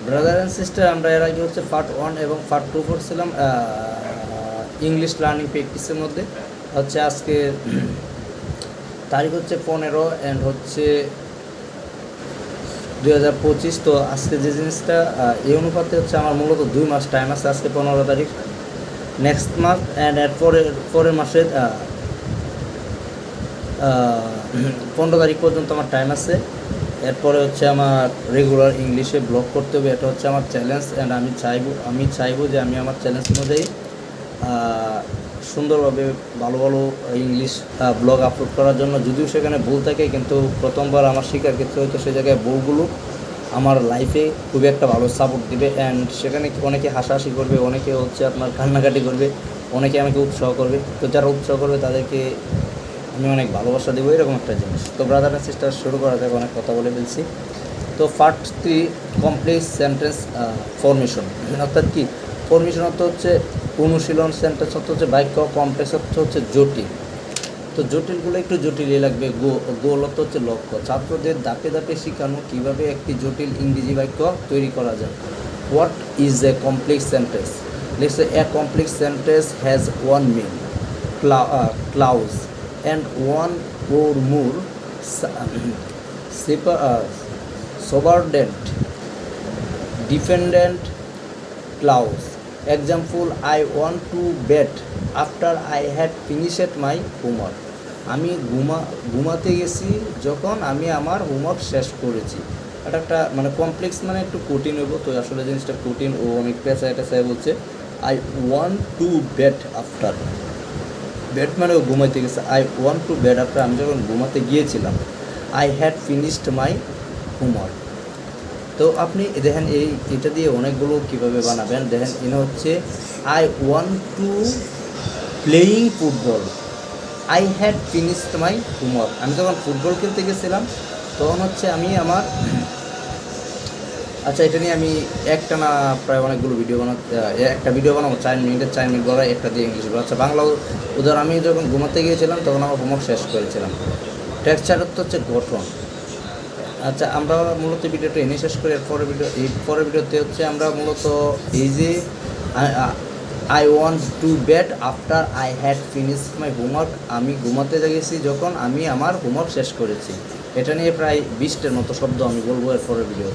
Brother and sister, আমরা এর আগে হচ্ছে পার্ট 1 এবং পার্ট 2 করছিলাম ইংলিশ লার্নিং প্র্যাকটিসের মধ্যে। হচ্ছে আজকে তারিখ হচ্ছে 15 অ্যান্ড হচ্ছে 2025। তো আজকে যে জিনিসটা এই অনুপাতে হচ্ছে আমার মূলত 2 মাস টাইম আছে। আজকে 15 তারিখ, নেক্সট মান্থ অ্যান্ড এর পরের মাসের 15 তারিখ পর্যন্ত আমার টাইম আছে। এরপরে হচ্ছে আমার রেগুলার ইংলিশে ব্লগ করতে হবে, এটা হচ্ছে আমার চ্যালেঞ্জ। অ্যান্ড আমি চাইবো যে আমি আমার চ্যালেঞ্জ অনুযায়ী সুন্দরভাবে ভালো ভালো ইংলিশ ব্লগ আপলোড করার জন্য। যদিও সেখানে ভুল থাকে, কিন্তু প্রথমবার আমার শেখার ক্ষেত্রে হয়তো সেই জায়গায় ভুলগুলো আমার লাইফে খুবই একটা ভালো সাপোর্ট দিবে। অ্যান্ড সেখানে অনেকে হাসাহাসি করবে, অনেকে হচ্ছে আপনার কান্নাকাটি করবে, অনেকে আমাকে উৎসাহ করবে। তো যারা উৎসাহ করবে তাদেরকে আমি অনেক ভালোবাসা দেবো, এরকম একটা জিনিস। তো ব্রাদার অ্যান্ড সিস্টার শুরু করা যাক, অনেক কথা বলে ফেলছি। তো পার্ট 3, কমপ্লেক্স সেন্টেন্স ফরমেশন। অর্থাৎ কি ফরমেশন অর্থ হচ্ছে অনুশীলন, সেন্টেন্স অর্থ হচ্ছে বাক্য, কমপ্লেক্স অর্থ হচ্ছে জটিল। তো জটিলগুলো একটু জটিলই লাগবে। গোল অর্থ হচ্ছে লক্ষ্য। ছাত্রদের ধাপে ধাপে শেখানো কীভাবে একটি জটিল ইংরেজি বাক্য তৈরি করা যায়। What is a complex sentence? Let's say a complex sentence has one main clause and one or more subordinate dependent clause. Example, I want to bed after I had finished my homework. আমি ঘুমাতে গেছি যখন আমি আমার homework শেষ করেছি। এটা একটা মানে কমপ্লেক্স, মানে একটু কঠিন হইব। তো আসলে জিনিসটা কঠিন ও অনেক পেঁচায় বলছে। I want to bed after, bed মানে ও ঘুমাইতে গেছে। I want to bed after, আমি যখন ঘুমাতে গিয়েছিলাম। I had finished my homework. তো আপনি দেখেন এটা দিয়ে অনেকগুলো কীভাবে বানাবেন। দেখেন এনে হচ্ছে I want to playing football, I had finished my homework. আমি যখন ফুটবল খেলতে গেছিলাম তখন হচ্ছে আমি আমার আচ্ছা, এটা নিয়ে আমি একটানা প্রায় অনেকগুলো একটা ভিডিও বানাবো 4 মিনিট বলা, একটা দিয়ে ইংলিশ বলা। আচ্ছা, বাংলা উদাহরণ, আমি যখন ঘুমাতে গিয়েছিলাম তখন আমার হোমওয়ার্ক শেষ করেছিলাম। টেক্সচার হচ্ছে গঠন। আচ্ছা, আমরা মূলত ভিডিওটা এনে শেষ করি। পরের ভিডিওতে হচ্ছে আমরা মূলত এই যে I want to bed after I had finished my homework, আমি ঘুমাতে গেছি যখন আমি আমার হোমওয়ার্ক শেষ করেছি। এটা নিয়ে প্রায় 20টার মতো শব্দ আমি বলবো এর পরের ভিডিওতে।